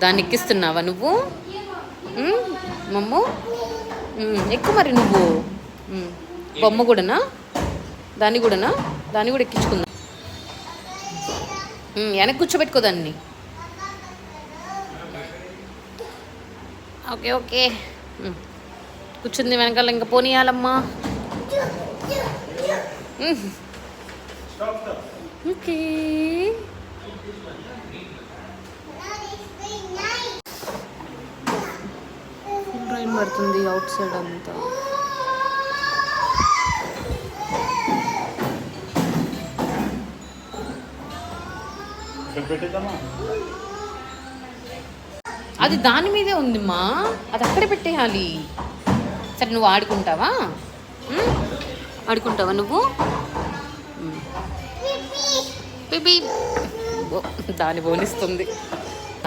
దాన్ని ఎక్కిస్తున్నావా నువ్వు? మమ్ము ఎక్కువ మరి నువ్వు. బొమ్మ కూడానా? దాన్ని కూడా ఎక్కించుకుందా? వెనక్కి కూర్చోబెట్టుకో దాన్ని. ఓకే ఓకే కూర్చుంది వెనకాల, ఇంకా పోనీయాలమ్మా. ఓకే రైన్ పడుతుంది అవుట్ సైడ్ అంతా. అది దాని మీదే ఉందిమ్మా, అది అక్కడే పెట్టేయాలి. సరే నువ్వు ఆడుకుంటావా? నువ్వు బేబీ దాన్ని పోనిస్తుంది.